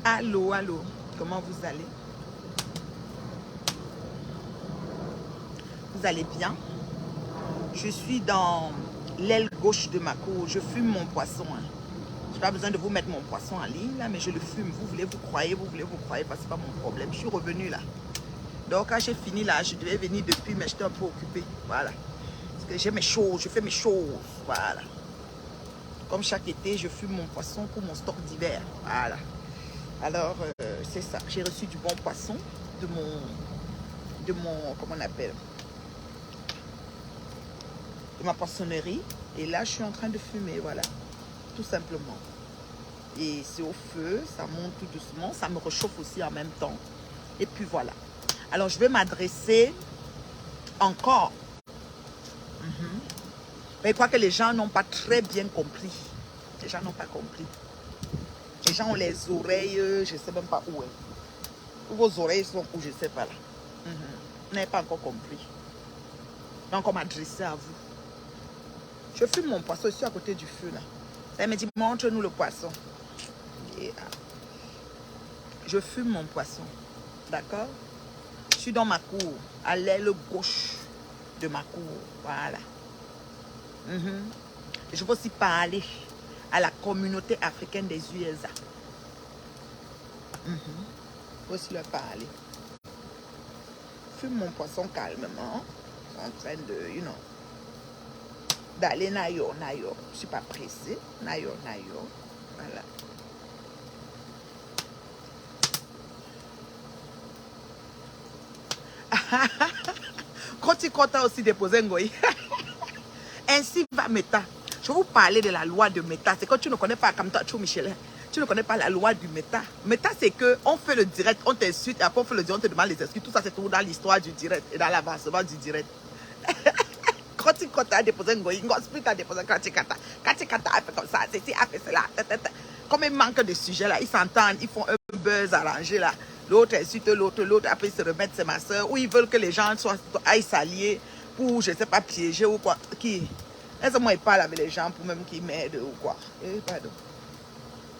Allô, allô, comment vous allez? Vous allez bien? Je suis dans l'aile gauche de ma cour, je fume mon poisson. Hein. Je n'ai pas besoin de vous mettre mon poisson en ligne, là, mais je le fume. Vous voulez, vous croyez, parce que ce n'est pas mon problème. Je suis revenue là. Donc quand j'ai fini là, je devais venir depuis, mais j'étais un peu occupée. Voilà. Parce que j'ai mes choses, je fais mes choses. Voilà. Comme chaque été, je fume mon poisson pour mon stock d'hiver. Voilà. Alors, c'est ça. J'ai reçu du bon poisson de mon, comment on appelle, de ma poissonnerie. Et là, je suis en train de fumer, voilà. Tout simplement. Et c'est au feu, ça monte tout doucement. Ça me réchauffe aussi en même temps. Et puis voilà. Alors, je vais m'adresser encore. Mais je crois que les gens n'ont pas très bien compris. Les gens n'ont pas compris. Les gens ont les oreilles, je ne sais même pas où. Où vos oreilles sont où, je ne sais pas là. Vous n'avez pas encore compris. Je vais encore m'adresser à vous. Je fume mon poisson, je suis à côté du feu là. Elle me dit, montre-nous le poisson. Et, je fume mon poisson. D'accord? Je suis dans ma cour, à l'aile gauche de ma cour. Voilà. Je veux aussi parler à la communauté africaine des USA. Je veux aussi leur parler. Je fume mon poisson calmement. En train de, d'aller nayo. Je ne suis pas pressée. Nayo. Voilà. Quand tu comptes aussi déposer Ngoï. Ainsi va Meta. Je vais vous parler de la loi de Meta. C'est quand tu ne connais pas, comme toi, Michelin. Tu ne connais pas la loi du Meta. Meta, c'est que on fait le direct, on t'insulte, et après on fait le direct, on te demande les excuses. Tout ça, c'est tout dans l'histoire du direct et dans l'avancement du direct. Quand tu comptes à déposer Ngoï, explique à déposer quand tu kata a fait comme ça, ceci a fait cela. Comme il manque de sujets là, ils s'entendent, ils font un buzz arrangé là. L'autre insulte l'autre, après ils se remettent, c'est ma soeur. Ou ils veulent que les gens aillent s'allier pour, je ne sais pas, piéger ou quoi. Qui? Laisse-moi, ils parlent avec les gens pour même qu'ils m'aident ou quoi. Pardon.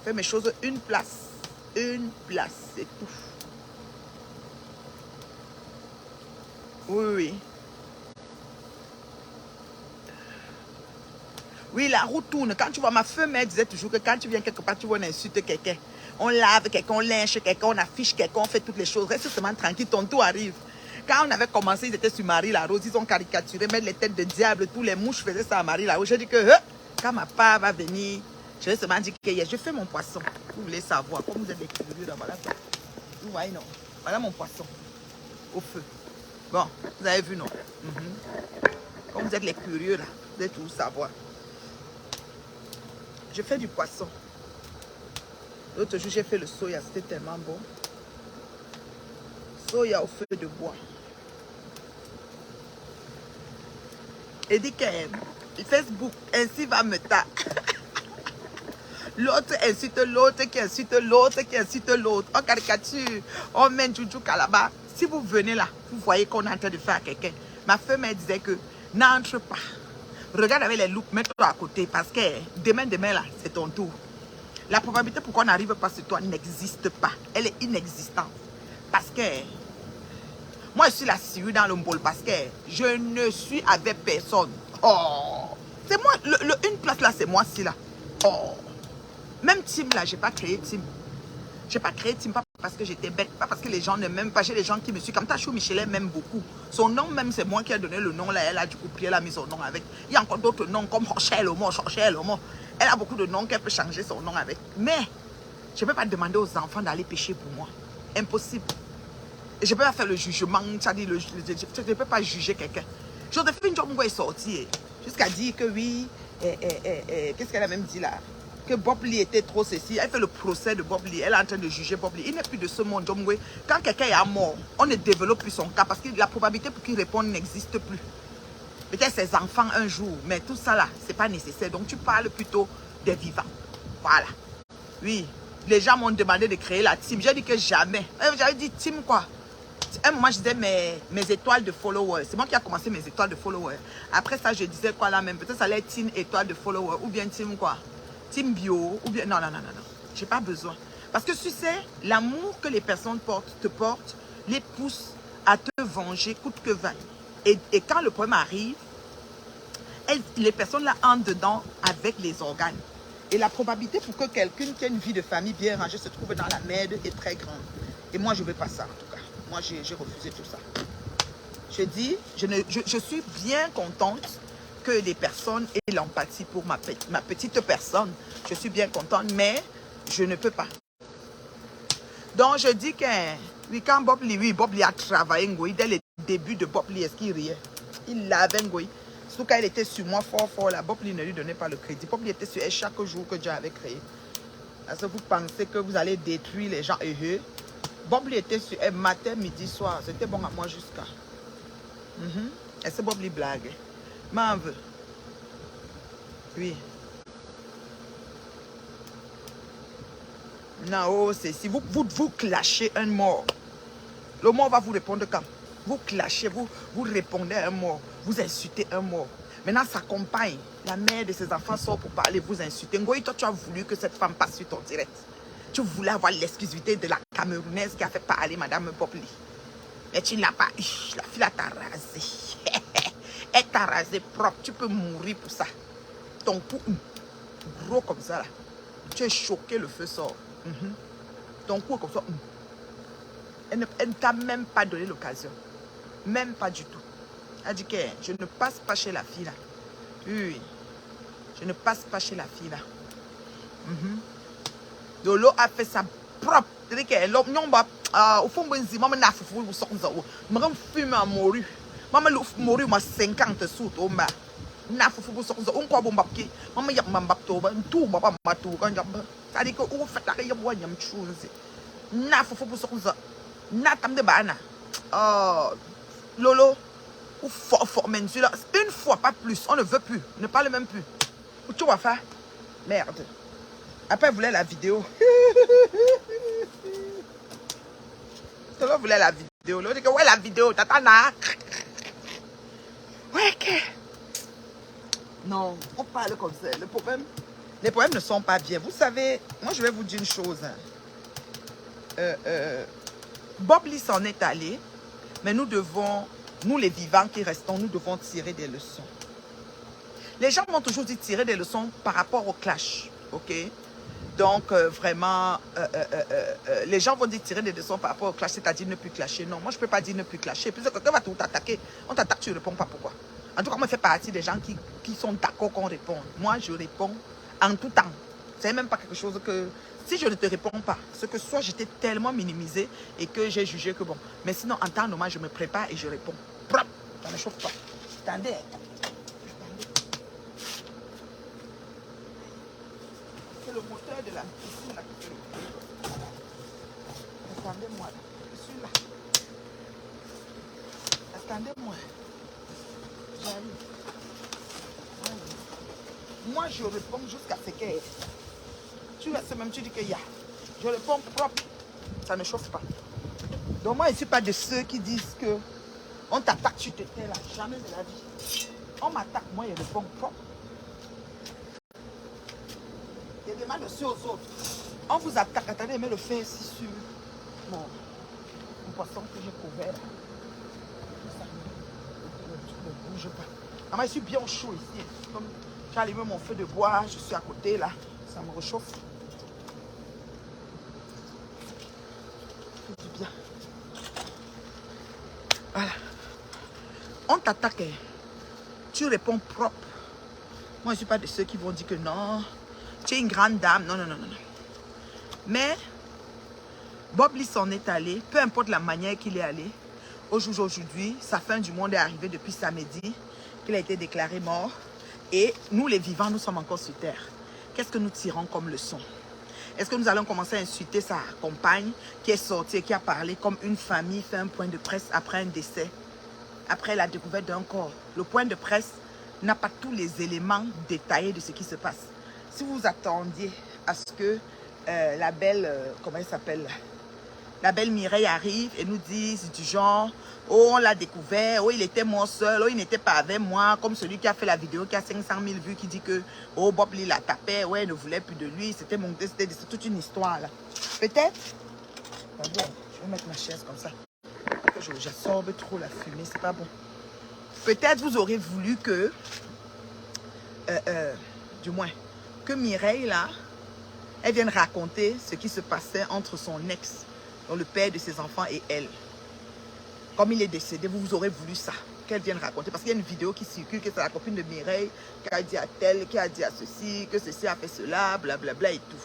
Fais mes choses une place. Une place, c'est tout. Oui. Oui, la roue tourne. Quand tu vois, ma femme disait toujours que quand tu viens quelque part, tu vois, on insulte quelqu'un. On lave quelqu'un, on lynche quelqu'un, on affiche quelqu'un, on fait toutes les choses. Reste seulement tranquille, ton tour arrive. Quand on avait commencé, ils étaient sur Marie-la-Rose, ils ont caricaturé, mettre les têtes de diable, tous les mouches faisaient ça à Marie-la-Rose. J'ai dit que quand ma part va venir, je vais seulement dire que je fais mon poisson. Vous voulez savoir, comme vous êtes des curieux là, voilà ça. Vous voyez, non? Voilà mon poisson, au feu. Bon, vous avez vu, non? Comme vous êtes les curieux là, vous allez tout savoir. Je fais du poisson. L'autre jour, j'ai fait le soya, c'était tellement bon. Soya au feu de bois. Et dit que Facebook, ainsi va me ta. L'autre insulte l'autre, qui insulte l'autre, qui insulte l'autre. On caricature, on met Juju Kalaba. Si vous venez là, vous voyez qu'on est en train de faire quelqu'un. Ma femme elle disait que n'entre pas. Regarde avec les loups, mets-toi à côté parce que demain là, c'est ton tour. La probabilité pour qu'on n'arrive pas sur toi n'existe pas. Elle est inexistante. Parce que moi, je suis la Syrie dans le bol parce que je ne suis avec personne. Oh, c'est moi, une place là, c'est moi ci là. Oh, même Tim là, j'ai pas créé Tim. J'ai pas créé Tim pas parce que j'étais bête, pas parce que les gens ne m'aiment pas. J'ai des gens qui me suivent. Comme Tachou Michelin m'aime beaucoup. Son nom même, c'est moi qui ai donné le nom là. Elle a du coup pris, elle a mis son nom avec. Il y a encore d'autres noms comme Rochelle Omo. Elle a beaucoup de noms qu'elle peut changer son nom avec. Mais je ne peux pas demander aux enfants d'aller pécher pour moi. Impossible. Et je ne peux pas faire le jugement. Je ne peux pas juger quelqu'un. Joséphine Djombo est sortie jusqu'à dire que oui. Qu'est-ce qu'elle a même dit là? Que Bob Lee était trop ceci. Elle fait le procès de Bob Lee. Elle est en train de juger Bob Lee. Il n'est plus de ce monde. Djombo. Quand quelqu'un est mort, on ne développe plus son cas parce que la probabilité pour qu'il réponde n'existe plus. Peut-être ses enfants un jour, mais tout ça là, c'est pas nécessaire. Donc tu parles plutôt des vivants. Voilà. Oui. Les gens m'ont demandé de créer la team. J'ai dit que jamais. J'avais dit team quoi? Un moment, je disais mes étoiles de followers. C'est moi qui a commencé mes étoiles de followers. Après ça, je disais quoi là même? Peut-être ça allait être team étoile de followers. Ou bien team quoi? Team bio. Ou bien. Non. J'ai pas besoin. Parce que tu sais, l'amour que les personnes te portent les pousse à te venger coûte que vaille. Et quand le problème arrive, les personnes là entrent dedans avec les organes. Et la probabilité pour que quelqu'un qui a une vie de famille bien rangée se trouve dans la merde est très grande. Et moi, je ne veux pas ça en tout cas. Moi, j'ai refusé tout ça. Je dis, je suis bien contente que les personnes aient l'empathie pour ma petite personne. Je suis bien contente, mais je ne peux pas. Donc, je dis que oui, quand Bob Lee a travaillé, dès le début de Bob Lee, est-ce qu'il riait? Il l'avait, surtout quand il était sur moi fort là, Bob Lee ne lui donnait pas le crédit. Bob Lee était sur elle chaque jour que Dieu avait créé. Parce que vous pensez que vous allez détruire les gens heureux. Bob Lee était sur elle matin, midi, soir. C'était bon à moi jusqu'à. Et c'est Bob Lee blague. M'en veut. Oui. Non, oh, c'est si vous clashez un mort. Le mort va vous répondre quand? Vous clashez, vous répondez à un mort. Vous insultez un mort. Maintenant, sa compagne, la mère de ses enfants sort pour parler, vous insultez. Ngoï, toi, tu as voulu que cette femme passe sur ton direct. Tu voulais avoir l'exclusivité de la Camerounaise qui a fait parler Madame Bob Lee. Mais tu n'as pas. La fille t'a rasé. Elle t'a rasé propre. Tu peux mourir pour ça. Ton cou, gros comme ça, là. Tu es choqué, le feu sort. Ton cou est comme ça. Elle ne t'a même pas donné l'occasion. Même pas du tout. Elle dit que je ne passe pas chez la fille là. Oui. Je ne passe pas chez la fille là. Lolo a fait sa propre. C'est-à-dire que l'homme au fond, maman n'a pas fait ça. Maman fume à mourir. Maman l'a mourir, moi 50 sous. N'a pas fait ça. On croit bon babki. Maman y a maman babto. Tout maman babto. C'est-à-dire que on fait la réunion pour y a chose. N'a pas fait ça. N'a pas de bana. Lolo. Ou fort, une fois, pas plus. On ne veut plus. On ne parle même plus. Tu vas faire. Merde. Après, elle voulait la vidéo. Tu voulais la vidéo. L'autre dit que ouais, la vidéo. Tatana. Ouais, que. Non, on parle comme ça. Les problèmes ne sont pas bien. Vous savez, moi, je vais vous dire une chose. Bob Lee s'en est allé. Mais nous devons. Nous, les vivants qui restons, nous devons tirer des leçons. Les gens m'ont toujours dit tirer des leçons par rapport au clash. Ok? Donc, vraiment, les gens vont dire tirer des leçons par rapport au clash, c'est-à-dire ne plus clasher. Non, moi, je ne peux pas dire ne plus clasher. Puis, quelqu'un va tout attaquer. On t'attaque, tu ne réponds pas pourquoi. En tout cas, moi, je fais partie des gens qui sont d'accord qu'on réponde. Moi, je réponds en tout temps. Ce n'est même pas quelque chose que... Si je ne te réponds pas, c'est que soit j'étais tellement minimisé et que j'ai jugé que bon. Mais sinon, en temps normal, je me prépare et je réponds. Propre. Ça ne chauffe pas. Attendez. C'est le moteur de la piscine là qui fait le bruit. Attendez-moi là. Je suis là. Attendez-moi. J'arrive. Moi, je réponds jusqu'à ce qu'elle est. Tu restes même, tu dis qu'il y a. Je réponds propre. Ça ne chauffe pas. Donc moi, je ne suis pas de ceux qui disent que on t'attaque, tu te tais là. Jamais de la vie. On m'attaque, moi, je réponds propre. Je demande aussi aux autres. On vous attaque. Attendez, mais le faire ici sur mon poisson que j'ai couvert. Ça ne bouge pas. Ah, moi, je suis bien chaud ici. Comme j'ai allumé mon feu de bois, je suis à côté là. Ça me réchauffe. C'est du bien. Voilà. On t'attaque. Tu réponds propre. Moi, je ne suis pas de ceux qui vont dire que non. Tu es une grande dame. Non, non, non, non. Mais Bob Lee s'en est allé. Peu importe la manière qu'il est allé. Aujourd'hui, sa fin du monde est arrivée depuis samedi. Qu'il a été déclaré mort. Et nous, les vivants, nous sommes encore sur terre. Qu'est-ce que nous tirons comme leçon? Est-ce que nous allons commencer à insulter sa compagne qui est sortie et qui a parlé comme une famille fait un point de presse après un décès, après la découverte d'un corps? Le point de presse n'a pas tous les éléments détaillés de ce qui se passe. Si vous attendiez à ce que la belle, comment elle s'appelle, La belle Mireille arrive et nous dit du genre, oh, on l'a découvert, oh, il était mort seul, oh, il n'était pas avec moi, comme celui qui a fait la vidéo qui a 500 000 vues, qui dit que, oh, Bob Lee la tapait, ouais, ne voulait plus de lui, c'était monté, c'était toute une histoire, là. Peut-être, bon, je vais mettre ma chaise comme ça, que j'absorbe trop la fumée, c'est pas bon. Peut-être vous aurez voulu que, du moins, que Mireille, là, elle vienne raconter ce qui se passait entre son ex, donc le père de ses enfants et elle. Comme il est décédé, vous aurez voulu ça, qu'elle vienne raconter. Parce qu'il y a une vidéo qui circule, que c'est la copine de Mireille, qui a dit à tel, qui a dit à ceci, que ceci a fait cela, blablabla et tout.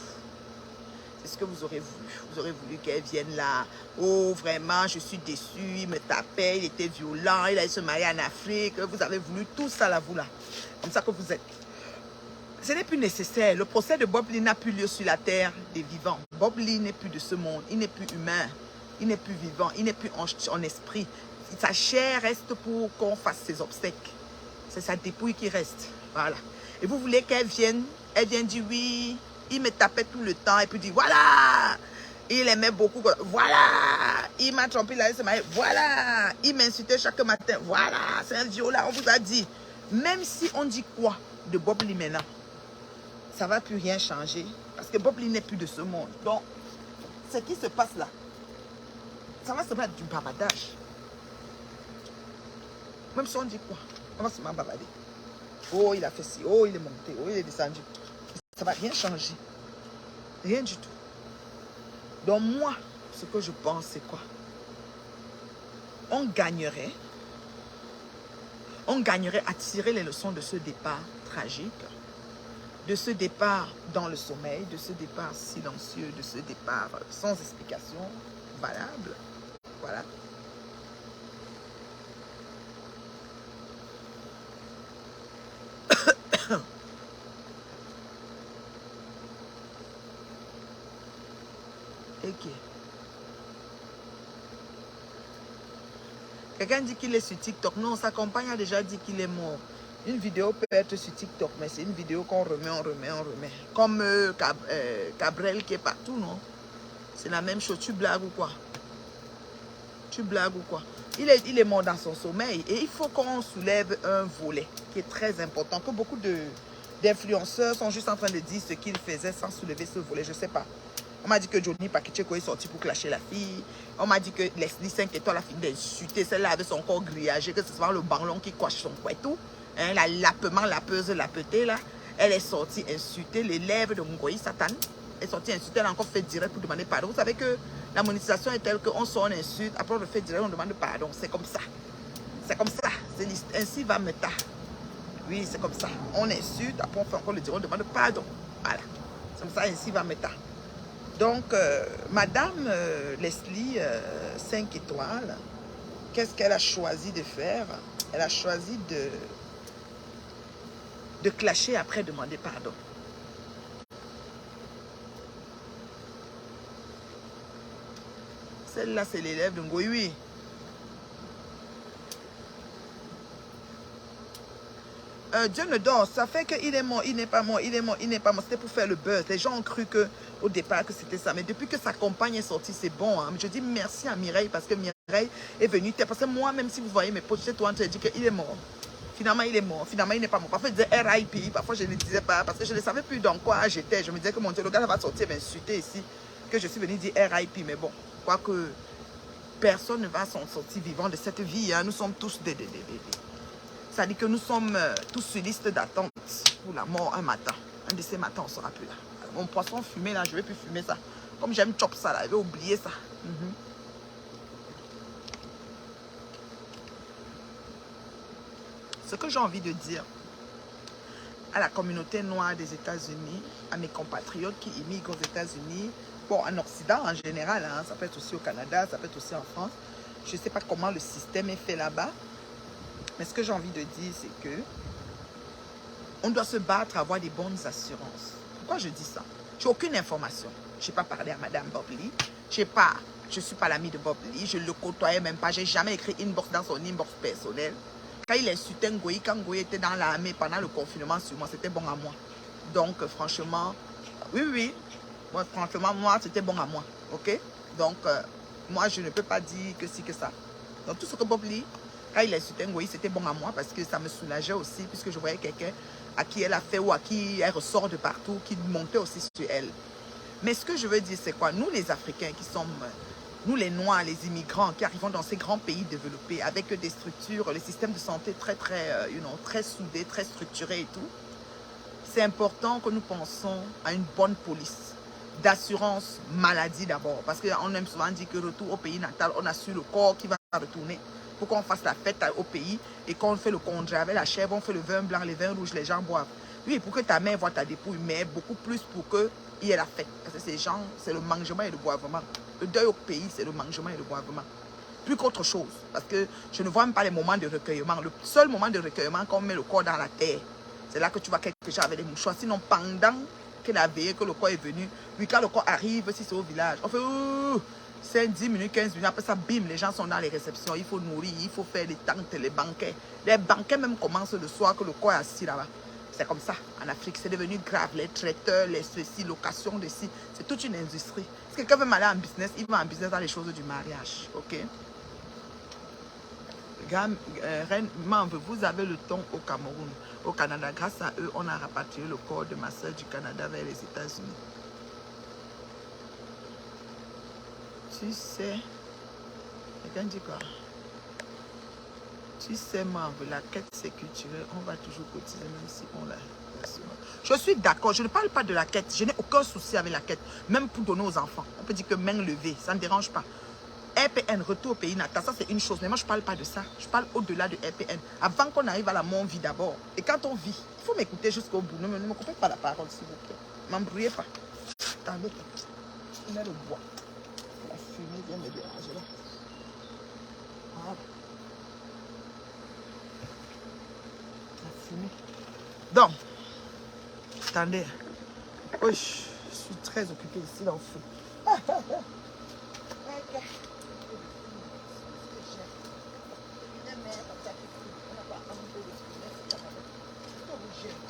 C'est ce que vous aurez voulu. Vous aurez voulu qu'elle vienne là. Oh, vraiment, je suis déçue, il me tapait, il était violent, il allait se marier en Afrique. Vous avez voulu tout ça là, vous là. Comme ça que vous êtes. Ce n'est plus nécessaire. Le procès de Bob Lee n'a plus lieu sur la terre des vivants. Bob Lee n'est plus de ce monde. Il n'est plus humain. Il n'est plus vivant. Il n'est plus en esprit. Sa chair reste pour qu'on fasse ses obsèques. C'est sa dépouille qui reste. Voilà. Et vous voulez qu'elle vienne. Elle vient dire oui. Il me tapait tout le temps. Et puis dit voilà. Il aimait beaucoup. Voilà. Il m'a trompé. Il allait se marier. Voilà. Il m'insultait chaque matin. Voilà. C'est un violent. On vous a dit. Même si on dit quoi de Bob Lee maintenant, ça ne va plus rien changer. Parce que Bob Lee n'est plus de ce monde. Donc, ce qui se passe là, ça va se mettre du bavardage. Même si on dit quoi, on va se mettre bavarder. Oh, il a fait ci. Oh, il est monté. Oh, il est descendu. Ça ne va rien changer. Rien du tout. Donc, moi, ce que je pense, c'est quoi? On gagnerait à tirer les leçons de ce départ tragique, de ce départ dans le sommeil, de ce départ silencieux, de ce départ sans explication valable. Voilà. Ok. Quelqu'un dit qu'il est sur TikTok. Non, sa compagne a déjà dit qu'il est mort. Une vidéo peut être sur TikTok, mais c'est une vidéo qu'on remet, on remet, on remet. Comme Cabrel qui est partout, non? C'est la même chose. Tu blagues ou quoi? Tu blagues ou quoi? Il est mort dans son sommeil. Et il faut qu'on soulève un volet qui est très important. Que beaucoup d'influenceurs sont juste en train de dire ce qu'ils faisaient sans soulever ce volet. Je ne sais pas. On m'a dit que Johnny Pakicheko est sorti pour clasher la fille. On m'a dit que Leslie 5 étoiles a fini d'insulter. Celle-là avait son corps grillagé, que ce soit le banlon qui coche son cou et tout. Hein, la lapement, lapeuse, lapetée là. Elle est sortie insulter l'élève de Ngoyi Satan. Elle est sortie insulter, elle a encore fait direct pour demander pardon. Vous savez que la monétisation est telle qu'on sort, on insulte, après on le fait direct, on demande pardon. C'est comme ça. C'est comme ça. Ainsi va Meta. Oui, c'est comme ça. On insulte, après on fait encore le direct, on demande pardon. Voilà. C'est comme ça, ainsi va Meta. Donc, Madame Leslie, 5 étoiles, qu'est-ce qu'elle a choisi de faire? Elle a choisi de clasher après demander pardon. Celle-là, c'est l'élève de Ngoyi. Oui. Dieu ne dort, ça fait qu'il est mort, il n'est pas mort, il est mort, il n'est pas mort. C'était pour faire le buzz. Les gens ont cru au départ que c'était ça. Mais depuis que sa compagne est sortie, c'est bon. Hein. Je dis merci à Mireille parce que Mireille est venue. Parce que moi, même si vous voyez mes posts, toi, tu as dit qu'il est mort. Finalement, il est mort. Finalement, il n'est pas mort. Parfois, je disais RIP. Parfois, je ne disais pas parce que je ne savais plus dans quoi j'étais. Je me disais que mon Dieu, le gars va sortir m'insulter ici. Que je suis venu dire RIP. Mais bon, quoique personne ne va s'en sortir vivant de cette vie. Hein. Nous sommes tous des. Ça dit que nous sommes tous sur liste d'attente pour la mort un matin. Un de ces matins, on ne sera plus là. Mon poisson fumé, là, je ne vais plus fumer ça. Comme j'aime chop ça, là, je vais oublier ça. Ce que j'ai envie de dire à la communauté noire des États-Unis, à mes compatriotes qui immigrent aux États-Unis, bon, en Occident en général, hein, ça peut être aussi au Canada, ça peut être aussi en France. Je ne sais pas comment le système est fait là-bas. Mais ce que j'ai envie de dire, c'est que on doit se battre, avoir des bonnes assurances. Pourquoi je dis ça? Je n'ai aucune information. Je n'ai pas parlé à Madame Bob Lee. Je ne suis pas l'ami de Bob Lee. Je ne le côtoyais même pas. Je n'ai jamais écrit inbox dans son inbox personnel. Quand il insultait Ngoyi, quand Ngoyi était dans l'armée pendant le confinement sur moi, c'était bon à moi. Donc, franchement, oui. Moi, franchement, moi, c'était bon à moi. OK? Donc, Moi, je ne peux pas dire que si, que ça. Donc, tout ce que Bob Lee, quand il a insulté Ngoï, c'était bon à moi parce que ça me soulageait aussi, puisque je voyais quelqu'un à qui elle a fait ou à qui elle ressort de partout, qui montait aussi sur elle. Mais ce que je veux dire, c'est quoi? Nous, les Africains qui sommes, nous les Noirs, les immigrants, qui arrivons dans ces grands pays développés, avec des structures, les systèmes de santé très, très soudés, très structurés et tout, c'est important que nous pensions à une bonne police d'assurance maladie d'abord. Parce qu'on aime souvent dire que retour au pays natal, on assure le corps qui va retourner pour qu'on fasse la fête au pays et qu'on fait le congé avec la chèvre, on fait le vin blanc, les vins rouges, les gens boivent. Oui, pour que ta mère voit ta dépouille, mais beaucoup plus pour qu'il y ait la fête. Parce que ces gens, c'est le mangement et le boivement. Le deuil au pays, c'est le mangement et le boivement. Plus qu'autre chose. Parce que je ne vois même pas les moments de recueillement. Le seul moment de recueillement, quand on met le corps dans la terre, c'est là que tu vois quelque chose avec des mouchoirs. Sinon, pendant que la veille, que le corps est venu, oui, quand le corps arrive, si c'est au village, on fait 5, 10 minutes, 15 minutes. Après ça, bim, les gens sont dans les réceptions. Il faut nourrir, il faut faire les tentes, les banquets. Les banquets même commencent le soir que le corps est assis là-bas. C'est comme ça en Afrique. C'est devenu grave. Les traiteurs, les ceci, location de ci. C'est toute une industrie. Si quelqu'un veut m'aller en business, il va en business dans les choses du mariage. Ok? Reine, vous avez le ton au Cameroun, au Canada. Grâce à eux, on a rapatrié le corps de ma soeur du Canada vers les États-Unis. Tu sais, quelqu'un dit quoi? Tu sais, Marve, la quête c'est culturel. On va toujours cotiser, même si on l'a. Je suis d'accord, je ne parle pas de la quête. Je n'ai aucun souci avec la quête, même pour donner aux enfants. On peut dire que main levée, ça ne dérange pas. RPN, retour au pays natal, ça c'est une chose. Mais moi, je ne parle pas de ça. Je parle au-delà de RPN. Avant qu'on arrive à la mon vie d'abord. Et quand on vit, il faut m'écouter jusqu'au bout. Ne me coupez pas la parole, s'il vous plaît. M'embrouillez pas. Attendez. Je mets le bois. La fumée vient me déranger là. Voilà. La fumée. Donc, attendez. Oui, je suis très occupée ici dans le feu.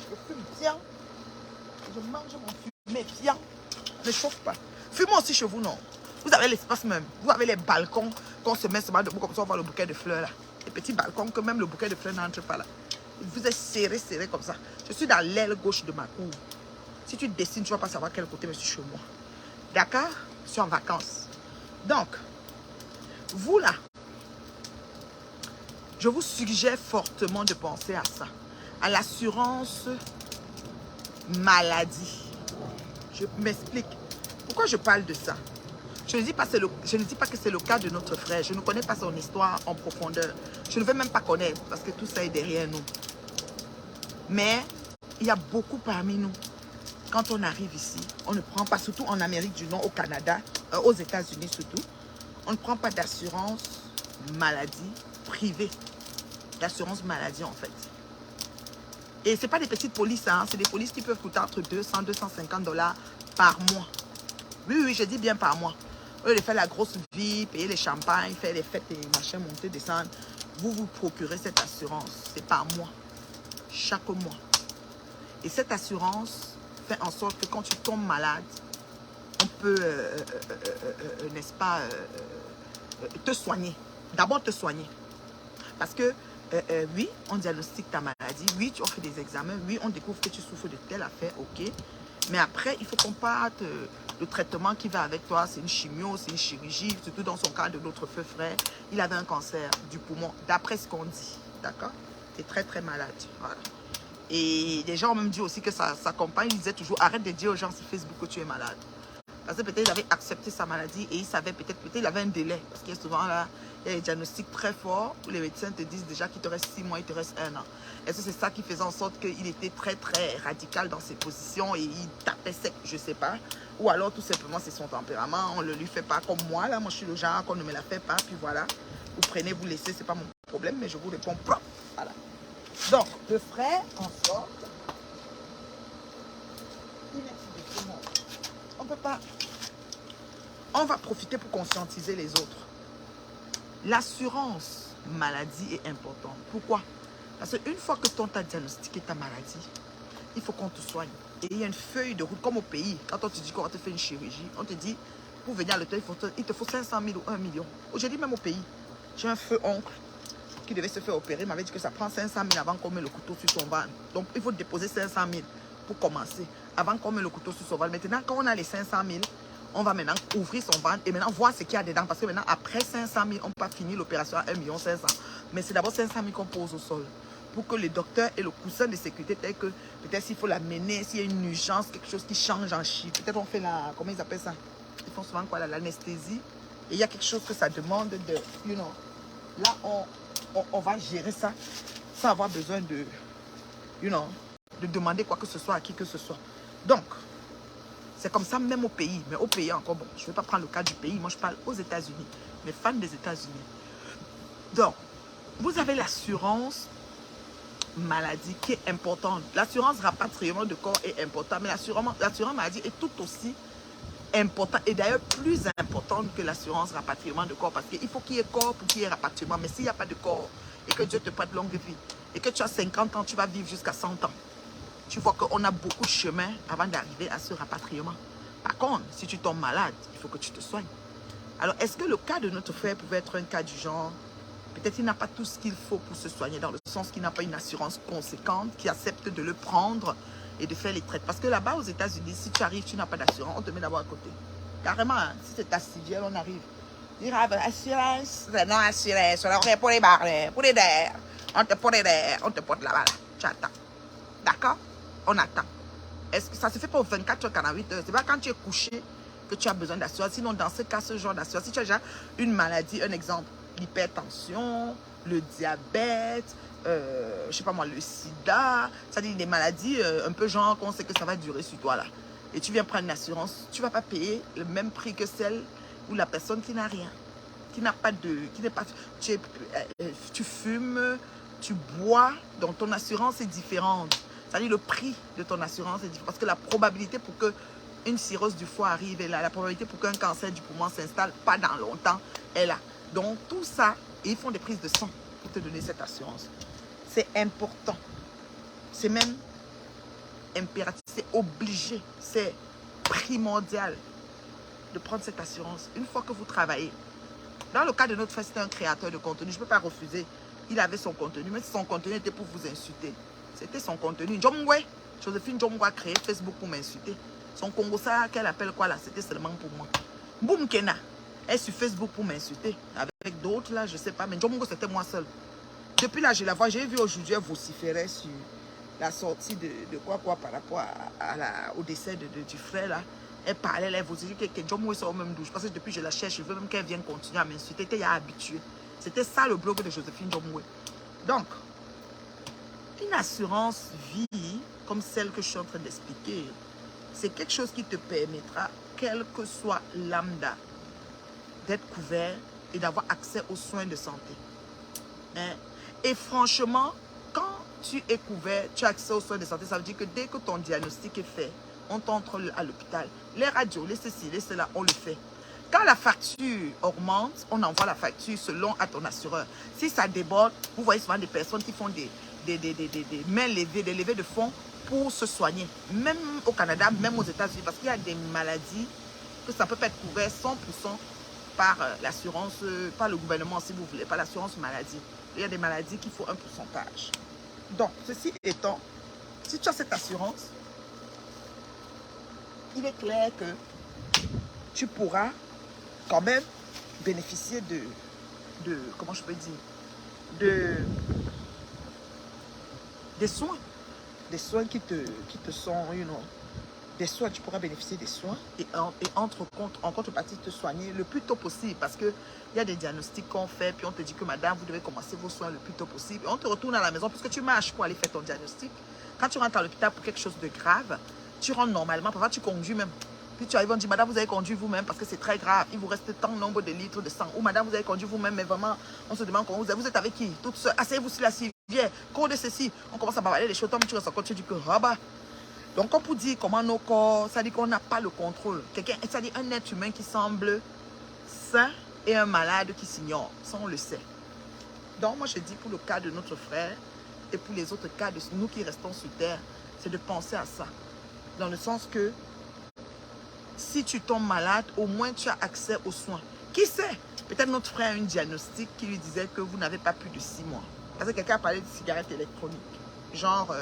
Je fume bien. Je mange mon fumée bien. Ne chauffe pas. Fumez aussi chez vous, non? Vous avez l'espace même. Vous avez les balcons qu'on se met seulement debout comme ça, on voit le bouquet de fleurs là. Les petits balcons que même le bouquet de fleurs n'entre pas là. Vous êtes serré, serré comme ça. Je suis dans l'aile gauche de ma cour. Si tu dessines, tu ne vas pas savoir quel côté je suis chez moi. D'accord? Je suis en vacances. Donc, vous là, je vous suggère fortement de penser à ça. À l'assurance maladie. Je m'explique. Pourquoi je parle de ça? Je ne dis pas que c'est le cas de notre frère. Je ne connais pas son histoire en profondeur. Je ne veux même pas connaître parce que tout ça est derrière nous. Mais il y a beaucoup parmi nous. Quand on arrive ici, on ne prend pas, surtout en Amérique du Nord, au Canada, aux États-Unis surtout, on ne prend pas d'assurance maladie privée. D'assurance maladie en fait. Et ce n'est pas des petites polices, hein, c'est des polices qui peuvent coûter entre 200 250 $ par mois. Oui, oui, je dis bien par mois. Au lieu de faire la grosse vie, payer les champagnes, faire les fêtes et machin, monter, descendre, vous vous procurez cette assurance. C'est par mois. Chaque mois. Et cette assurance fait en sorte que quand tu tombes malade, on peut, n'est-ce pas, te soigner. D'abord te soigner. Parce que, oui, on diagnostique ta maladie. Oui, tu as fait des examens. Oui, on découvre que tu souffres de telle affaire. OK. Mais après, il faut qu'on parte. Le traitement qui va avec toi, c'est une chimio, c'est une chirurgie. Surtout dans son cas de notre feu frère. Il avait un cancer du poumon. D'après ce qu'on dit. D'accord? Tu es très, très malade. Voilà. Et les gens ont même dit aussi que sa compagne disait toujours, arrête de dire aux gens sur Facebook que tu es malade. Parce que peut-être il avait accepté sa maladie et il savait peut-être il avait un délai. Parce qu'il y a souvent là, il y a des diagnostics très forts où les médecins te disent déjà qu'il te reste 6 mois, il te reste 1 an. Est-ce que c'est ça qui faisait en sorte qu'il était très très radical dans ses positions et il tapait sec, je ne sais pas. Ou alors tout simplement c'est son tempérament, on ne le lui fait pas comme moi. Là, moi je suis le genre qu'on ne me la fait pas, puis voilà. Vous prenez, vous laissez, c'est pas mon problème, mais je vous réponds propre. Voilà. Donc, le frère en sorte, on ne peut pas. On va profiter pour conscientiser les autres. L'assurance maladie est importante. Pourquoi? Parce qu'une fois que on t'a diagnostiqué ta maladie, il faut qu'on te soigne. Et il y a une feuille de route, comme au pays. Quand on te dit qu'on va te faire une chirurgie, on te dit, pour venir à l'hôtel, il te faut 500 000 ou 1 million. Aujourd'hui, même au pays, j'ai un feu oncle qui devait se faire opérer, m'avait dit que ça prend 500 000 avant qu'on mette le couteau sur son ventre. Donc, il faut déposer 500 000 pour commencer, avant qu'on mette le couteau sur son ventre. Maintenant, quand on a les 500 000, on va maintenant ouvrir son ventre et maintenant voir ce qu'il y a dedans. Parce que maintenant, après 500 000, on peut pas finir l'opération à 1 500 000. Mais c'est d'abord 500 000 qu'on pose au sol. Pour que le docteur ait le coussin de sécurité, tel que peut-être s'il faut l'amener, s'il y a une urgence, quelque chose qui change en chiffre. Peut-être on fait la, comment ils appellent ça? Ils font souvent quoi, l'anesthésie. Et il y a quelque chose que ça demande de, you know, là, on va gérer ça sans avoir besoin de, you know, de demander quoi que ce soit à qui que ce soit. Donc, c'est comme ça même au pays. Mais au pays encore, bon, je ne vais pas prendre le cas du pays. Moi, je parle aux États-Unis. Les fans des États-Unis. Donc, vous avez l'assurance maladie qui est importante. L'assurance rapatriement de corps est importante. Mais l'assurance maladie est tout aussi importante. Et d'ailleurs, plus importante que l'assurance rapatriement de corps. Parce qu'il faut qu'il y ait corps pour qu'il y ait rapatriement. Mais s'il n'y a pas de corps et que Dieu te prête longue vie et que tu as 50 ans, tu vas vivre jusqu'à 100 ans. Tu vois qu'on a beaucoup de chemin avant d'arriver à ce rapatriement. Par contre, si tu tombes malade, il faut que tu te soignes. Alors, est-ce que le cas de notre frère pouvait être un cas du genre, peut-être qu'il n'a pas tout ce qu'il faut pour se soigner, dans le sens qu'il n'a pas une assurance conséquente, qui accepte de le prendre et de faire les traitements. Parce que là-bas, aux États-Unis, si tu arrives, tu n'as pas d'assurance, on te met d'abord à côté. Carrément, hein, si c'est ta civière, on arrive. Il y a assurance, non assurance, on est pour les barres, pour les derrière. On te porte derrière, on te porte là-bas, là. Tu attends. D'accord? On attend. Est-ce que ça se fait pas aux 24 heures, 48 heures? C'est pas quand tu es couché que tu as besoin d'assurance. Sinon, dans ce cas, ce genre d'assurance, si tu as déjà une maladie, un exemple, l'hypertension, le diabète, je sais pas moi, le sida, c'est-à-dire des maladies un peu genre qu'on sait que ça va durer sur toi là. Et tu viens prendre une assurance, tu vas pas payer le même prix que celle ou la personne qui n'a rien, qui n'a pas de, qui n'est pas, tu fumes, tu bois, donc ton assurance est différente. C'est-à-dire le prix de ton assurance est différent. Parce que la probabilité pour qu'une cirrhose du foie arrive est là. La probabilité pour qu'un cancer du poumon s'installe pas dans longtemps est là. Donc tout ça, et ils font des prises de sang pour te donner cette assurance. C'est important. C'est même impératif. C'est obligé. C'est primordial de prendre cette assurance. Une fois que vous travaillez. Dans le cas de notre frère, c'était un créateur de contenu. Je ne peux pas refuser. Il avait son contenu. Mais son contenu était pour vous insulter. C'était son contenu. Jomwe, Joséphine Jomwe a créé Facebook pour m'insulter. Son Congo, ça qu'elle appelle quoi là, c'était seulement pour moi. Boum Kena, elle est sur Facebook pour m'insulter. Avec d'autres là, je sais pas. Mais Jomwe, c'était moi seul. Depuis là, je la vois. J'ai vu aujourd'hui, elle vociférait sur la sortie de quoi par rapport au décès du frère là. Elle parlait, elle vociférait que Jomwe soit au même douche. Parce que depuis, je la cherche. Je veux même qu'elle vienne continuer à m'insulter. Elle était habituée. C'était ça le blog de Joséphine Jomwe. Donc, une assurance vie, comme celle que je suis en train d'expliquer, c'est quelque chose qui te permettra, quel que soit lambda, d'être couvert et d'avoir accès aux soins de santé. Hein? Et franchement, quand tu es couvert, tu as accès aux soins de santé, ça veut dire que dès que ton diagnostic est fait, on t'entre à l'hôpital. Les radios, les ceci, les cela, on le fait. Quand la facture augmente, on envoie la facture selon à ton assureur. Si ça déborde, vous voyez souvent des personnes qui font des mains levées, des levées de fonds pour se soigner. Même au Canada, même aux États-Unis, parce qu'il y a des maladies que ça ne peut pas être couvert 100% par l'assurance, par le gouvernement, si vous voulez, par l'assurance maladie. Il y a des maladies qu'il faut un pourcentage. Donc, ceci étant, si tu as cette assurance, il est clair que tu pourras quand même bénéficier de comment je peux dire, des soins qui te sont, you know, des soins, tu pourras bénéficier des soins et en contrepartie te soigner le plus tôt possible parce qu'il y a des diagnostics qu'on fait puis on te dit que madame, vous devez commencer vos soins le plus tôt possible et on te retourne à la maison parce que tu marches pour aller faire ton diagnostic. Quand tu rentres à l'hôpital pour quelque chose de grave, tu rentres normalement, parfois tu conduis même. Puis tu arrives, on dit, madame, vous avez conduit vous-même parce que c'est très grave. Il vous reste tant nombre de litres de sang. Ou madame, vous avez conduit vous-même, mais vraiment, on se demande comment vous êtes avec qui? Toute seule. Asseyez-vous sur la civière. Cours de ceci. On commence à bavaler les choses. Tu restes encore, tu dis que, ah bah. Donc, on peut dire comment nos corps, ça dit qu'on n'a pas le contrôle. Ça dit un être humain qui semble sain et un malade qui s'ignore. Ça, on le sait. Donc, moi, je dis pour le cas de notre frère et pour les autres cas de nous qui restons sur terre, c'est de penser à ça. Dans le sens que Si tu tombes malade, au moins tu as accès aux soins. Qui sait? Peut-être notre frère a un diagnostic qui lui disait que vous n'avez pas plus de 6 mois. Parce que quelqu'un a parlé de cigarettes électroniques. Genre,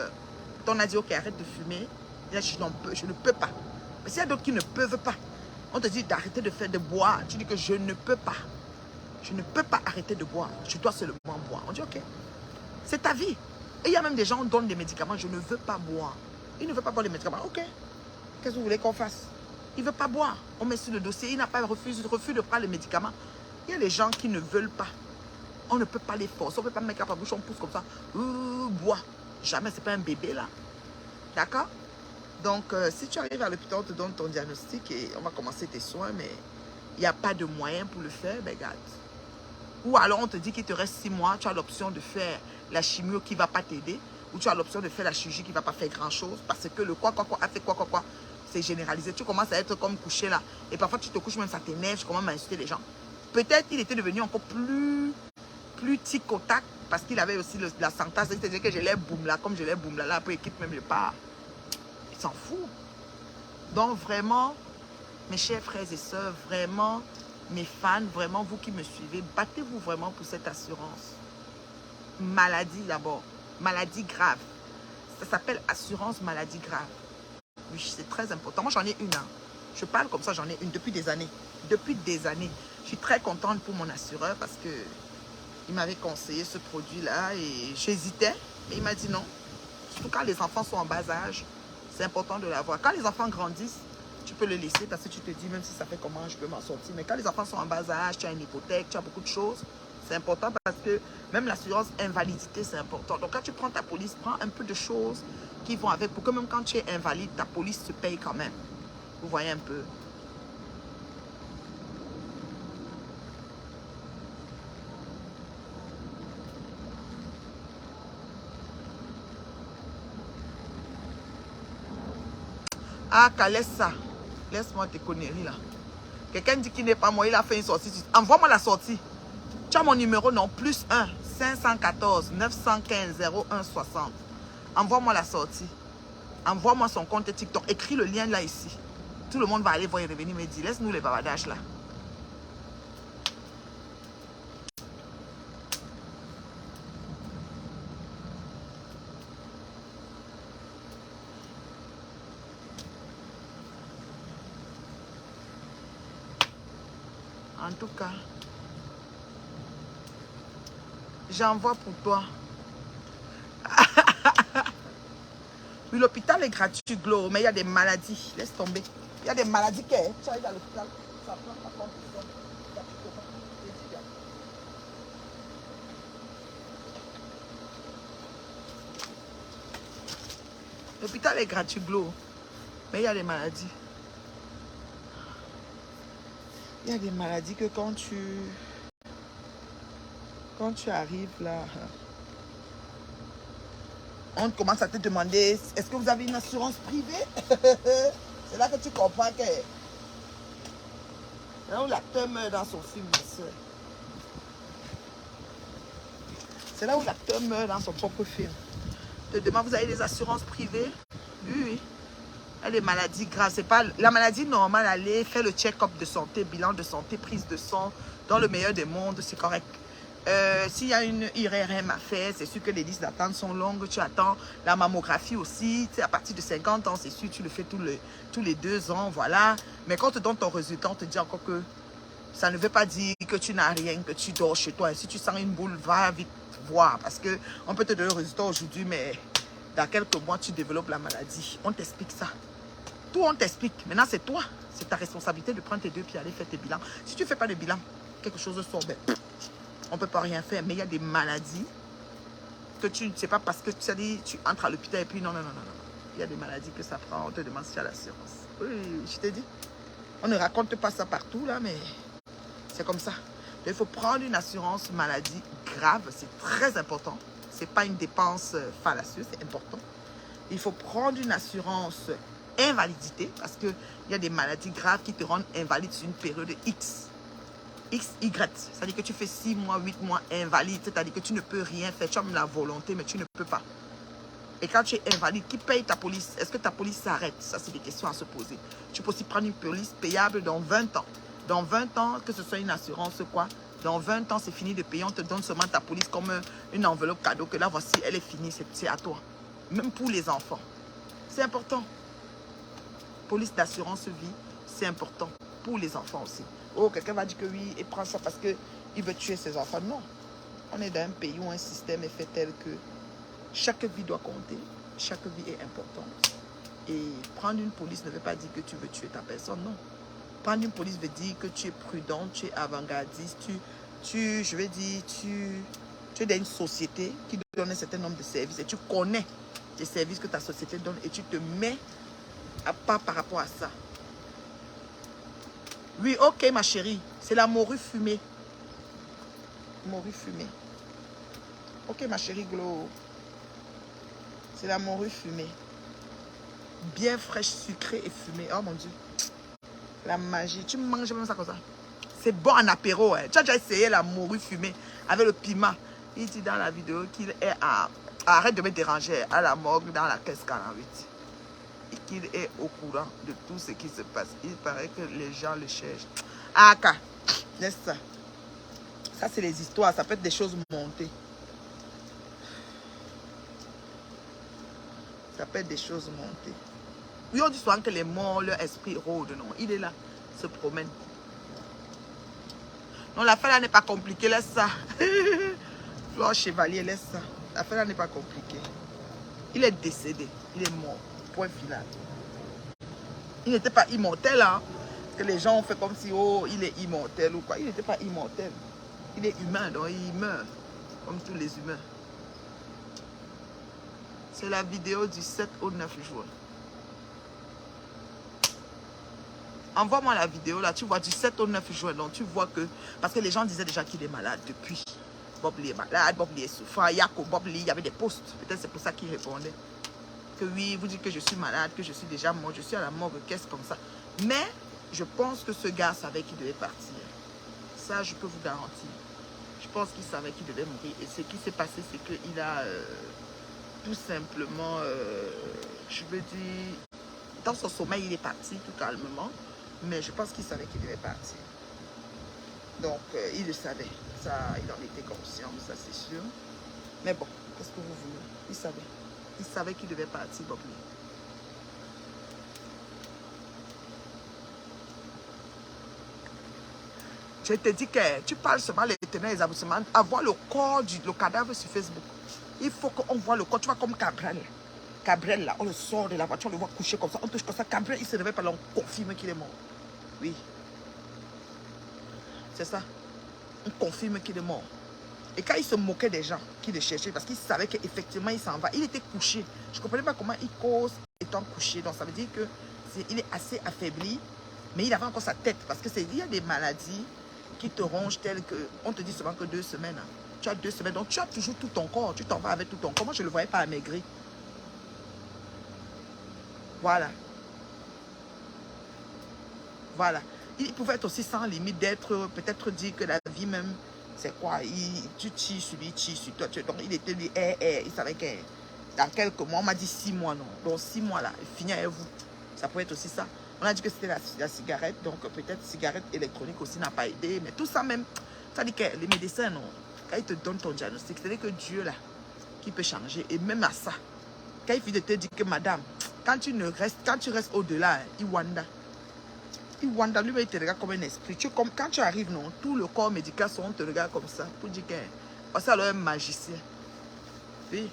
on a dit, ok, arrête de fumer. Là, je ne peux pas. Mais s'il y a d'autres qui ne peuvent pas, on te dit d'arrêter de boire. Tu dis que je ne peux pas. Je ne peux pas arrêter de boire. Je dois seulement boire. On dit, ok, c'est ta vie. Et il y a même des gens qui donnent des médicaments. Je ne veux pas boire. Il ne veut pas boire les médicaments. Ok, qu'est-ce que vous voulez qu'on fasse? Il ne veut pas boire. On met sur le dossier. Il n'a pas refus de prendre les médicaments. Il y a des gens qui ne veulent pas. On ne peut pas les forcer. On ne peut pas mettre à la bouche, on pousse comme ça. Bois. Jamais, ce n'est pas un bébé là. D'accord? Donc, si tu arrives à l'hôpital, on te donne ton diagnostic et on va commencer tes soins, mais il n'y a pas de moyen pour le faire, ben garde. Ou alors on te dit qu'il te reste 6 mois, tu as l'option de faire la chimio qui ne va pas t'aider, ou tu as l'option de faire la chirurgie qui ne va pas faire grand-chose, parce que le quoi a fait quoi, c'est généralisé. Tu commences à être comme couché là. Et parfois tu te couches même, ça t'énerve, tu commences à insulter les gens. Peut-être qu'il était devenu encore plus tic au tac, parce qu'il avait aussi la santé. C'est-à-dire que j'ai l'air boum là, comme je l'ai boum là, après il quitte même le pas. Il s'en fout. Donc vraiment, mes chers frères et sœurs, vraiment, mes fans, vraiment vous qui me suivez, battez-vous vraiment pour cette assurance. Maladie d'abord, maladie grave. Ça s'appelle assurance maladie grave. Oui, c'est très important. Moi j'en ai une. Hein. Je parle comme ça, j'en ai une depuis des années. Depuis des années. Je suis très contente pour mon assureur parce que il m'avait conseillé ce produit-là et j'hésitais, mais il m'a dit non. Surtout quand les enfants sont en bas âge, c'est important de l'avoir. Quand les enfants grandissent, tu peux le laisser parce que tu te dis, même si ça fait comment, je peux m'en sortir. Mais quand les enfants sont en bas âge, tu as une hypothèque, tu as beaucoup de choses, c'est important parce que même l'assurance invalidité, c'est important. Donc quand tu prends ta police, prends un peu de choses qui vont avec pour que même quand tu es invalide, ta police se paye quand même. Vous voyez un peu. Ah, laisse ça. Laisse-moi tes conneries là. Quelqu'un dit qu'il n'est pas moi, il a fait une sortie. Envoie-moi la sortie. Tu as mon numéro, non? Plus 1 514 915 01 60. Envoie-moi la sortie. Envoie-moi son compte TikTok. Écris le lien là ici. Tout le monde va aller voir et revenir me dire, laisse-nous les bavadages là. En tout cas, j'envoie pour toi. Oui, l'hôpital est gratuit, Glo, mais il y a des maladies. Laisse tomber. Il y a des maladies que tu arrives à l'hôpital, ça prend pas compte de ça. L'hôpital est gratuit, Glo, mais il y a des maladies. Il y a des maladies que quand tu arrives là, on commence à te demander, est-ce que vous avez une assurance privée? C'est là que tu comprends que là où l'acteur meurt dans son film, ma soeur. C'est là où l'acteur meurt dans son propre film. Te demande, vous avez des assurances privées? Oui, oui. Il y a des maladies graves. C'est pas la maladie normale, aller faire le check-up de santé, bilan de santé, prise de sang, dans le meilleur des mondes, c'est correct. S'il y a une IRM à faire, c'est sûr que les listes d'attente sont longues. Tu attends la mammographie aussi. Tu sais, à partir de 50 ans, c'est sûr, tu le fais tous les 2 ans, voilà. Mais quand on te donne ton résultat, on te dit encore que ça ne veut pas dire que tu n'as rien, que tu dors chez toi. Et si tu sens une boule, va vite voir. Parce qu'on peut te donner le résultat aujourd'hui, mais dans quelques mois, tu développes la maladie. On t'explique ça. Tout, on t'explique. Maintenant, c'est toi. C'est ta responsabilité de prendre tes 2 pieds et aller faire tes bilans. Si tu ne fais pas de bilan, quelque chose sort, ben, on ne peut pas rien faire. Mais il y a des maladies que tu ne sais pas parce que tu as dit, tu entres à l'hôpital et puis non. Il y a des maladies que ça prend. On te demande si tu as l'assurance. Oui, je t'ai dit. On ne raconte pas ça partout, là, mais c'est comme ça. Il faut prendre une assurance maladie grave. C'est très important. Ce n'est pas une dépense fallacieuse, c'est important. Il faut prendre une assurance invalidité parce qu'il y a des maladies graves qui te rendent invalide sur une période X. XY, c'est-à-dire que tu fais 6 mois, 8 mois invalide, c'est-à-dire que tu ne peux rien faire, tu as même la volonté, mais tu ne peux pas. Et quand tu es invalide, qui paye ta police? Est-ce que ta police s'arrête? Ça, c'est des questions à se poser. Tu peux aussi prendre une police payable dans 20 ans. Dans 20 ans, que ce soit une assurance ou quoi, dans 20 ans, c'est fini de payer. On te donne seulement ta police comme une enveloppe cadeau, que là, voici, elle est finie, c'est à toi. Même pour les enfants. C'est important. Police d'assurance vie, c'est important. Pour les enfants aussi. Oh, quelqu'un va dire que oui, il prend ça parce qu'il veut tuer ses enfants. Non. On est dans un pays où un système est fait tel que chaque vie doit compter. Chaque vie est importante. Et prendre une police ne veut pas dire que tu veux tuer ta personne. Non. Prendre une police veut dire que tu es prudent, tu es avant-gardiste, je veux dire, tu es dans une société qui donne un certain nombre de services et tu connais les services que ta société donne et tu te mets à part par rapport à ça. Oui, ok ma chérie, c'est la morue fumée. Morue fumée. Ok ma chérie Glo. C'est la morue fumée. Bien fraîche, sucrée et fumée. Oh mon Dieu. La magie. Tu manges même ça comme ça. C'est bon en apéro. Hein. Tu as déjà essayé la morue fumée avec le piment. Il dit dans la vidéo qu'il est à... Arrête de me déranger à la morgue dans la caisse 48. Et qu'il est au courant de tout ce qui se passe. Il paraît que les gens le cherchent. Ah, laisse ça. Ça, c'est les histoires. Ça peut être des choses montées. Ça peut être des choses montées. Oui, on dit souvent que les morts, leur esprit rôde. Non, il est là, se promène. Non, l'affaire là n'est pas compliquée. Laisse ça. Flore Chevalier, laisse ça. L'affaire là n'est pas compliquée. Il est décédé. Il est mort. Point final. Il n'était pas immortel, hein. Parce que les gens ont fait comme si, oh, il est immortel ou quoi. Il n'était pas immortel. Il est humain, donc il meurt. Comme tous les humains. C'est la vidéo du 7 au 9 juin. Envoie-moi la vidéo, là. Tu vois, du 7 au 9 juin. Donc, tu vois que... Parce que les gens disaient déjà qu'il est malade depuis. Bob Lee est malade, Bob Lee est souffrant. Yako, Bob Lee, il y avait des posts. Peut-être c'est pour ça qu'il répondait. Que oui, vous dites que je suis malade, que je suis déjà mort, je suis à la mort, qu'est-ce comme ça. Mais je pense que ce gars savait qu'il devait partir. Ça, je peux vous garantir. Je pense qu'il savait qu'il devait mourir. Et ce qui s'est passé, c'est qu'il a tout simplement, je veux dire, dans son sommeil, il est parti tout calmement. Mais je pense qu'il savait qu'il devait partir. Donc, il le savait. Ça, il en était conscient, ça c'est sûr. Mais bon, qu'est-ce que vous voulez? Il savait. Il savait qu'il devait partir, Bob Lee. Je te dis que tu parles seulement les tenants et les aboutissements. Avoir le corps, le cadavre sur Facebook. Il faut qu'on voit le corps. Tu vois comme Cabrel. Cabrel, là, on le sort de la voiture, on le voit coucher comme ça. On touche comme ça. Cabrel, il se réveille pas là, on confirme qu'il est mort. Oui. C'est ça. On confirme qu'il est mort. Et quand il se moquait des gens qui le cherchaient, parce qu'il savait qu'effectivement il s'en va, il était couché. Je ne comprenais pas comment il cause étant couché. Donc ça veut dire qu'il est assez affaibli, mais il avait encore sa tête. Parce qu'il y a des maladies qui te rongent telles que, on te dit seulement que 2 semaines. Hein. Tu as 2 semaines, donc tu as toujours tout ton corps. Tu t'en vas avec tout ton corps. Moi, je ne le voyais pas amaigri. Voilà. Voilà. Il pouvait être aussi sans limite d'être, peut-être dire que la vie même... C'est quoi? Tu tires sur lui, tires sur toi. Donc, il était dit, il savait que dans quelques mois, on m'a dit 6 mois, non. Donc, 6 mois là, il finit avec vous. Ça peut être aussi ça. On a dit que c'était la cigarette, donc peut-être cigarette électronique aussi n'a pas aidé. Mais tout ça même, ça dit que les médecins, non, quand ils te donnent ton diagnostic, c'est-à-dire que Dieu là, qui peut changer. Et même à ça, quand il finit de te dire que madame, quand tu restes au-delà, il wanda. Wanda, lui, il te regarde comme un esprit. Quand tu arrives, non, tout le corps médical, on te regarde comme ça. Pour dire que c'est alors un magicien. Oui.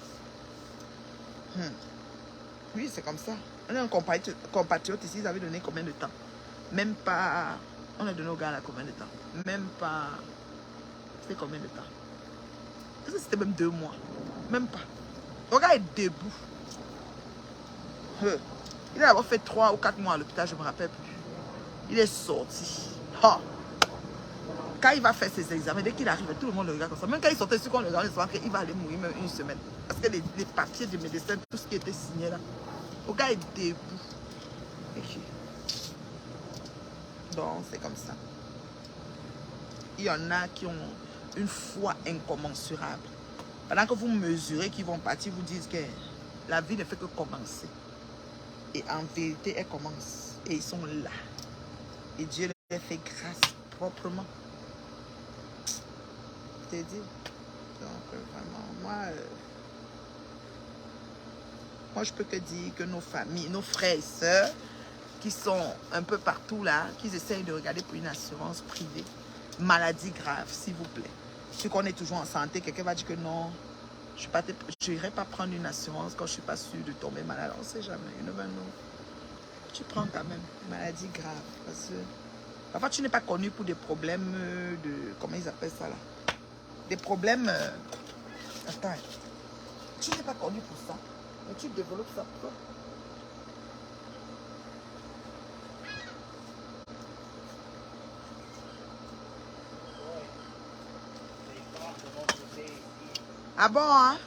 Oui, c'est comme ça. On a un compatriote ici, ils avaient donné combien de temps? Même pas... On a donné au gars là combien de temps? Même pas... C'était combien de temps? Est-ce que c'était même 2 mois? Même pas. Le gars est debout. Il a d'abord fait 3 ou 4 mois à l'hôpital, je ne me rappelle plus. Il est sorti. Oh. Quand il va faire ses examens, dès qu'il arrive, tout le monde le regarde comme ça. Même quand il sortait sur le regarde, il va aller mourir même 1 semaine. Parce que les papiers du médecin, tout ce qui était signé là, le gars est debout. Donc, c'est comme ça. Il y en a qui ont une foi incommensurable. Pendant que vous mesurez qu'ils vont partir, vous dites que La vie ne fait que commencer. Et en vérité, elle commence. Et ils sont là. Et Dieu leur fait grâce proprement. Je t'ai dit. Donc, vraiment, moi, je peux que dire que nos familles, nos frères et sœurs, qui sont un peu partout là, qu'ils essayent de regarder pour une assurance privée. Maladie grave, s'il vous plaît. Si on est toujours en santé, quelqu'un va dire que non, je n'irai pas prendre une assurance quand je ne suis pas sûre de tomber malade. On ne sait jamais, you never know. Tu prends quand même, maladie grave. Parce que parfois, tu n'es pas connu pour des problèmes de... Comment ils appellent ça là? Des problèmes... Attends. Tu n'es pas connu pour ça. Mais tu développes ça pour toi. Ah bon, hein?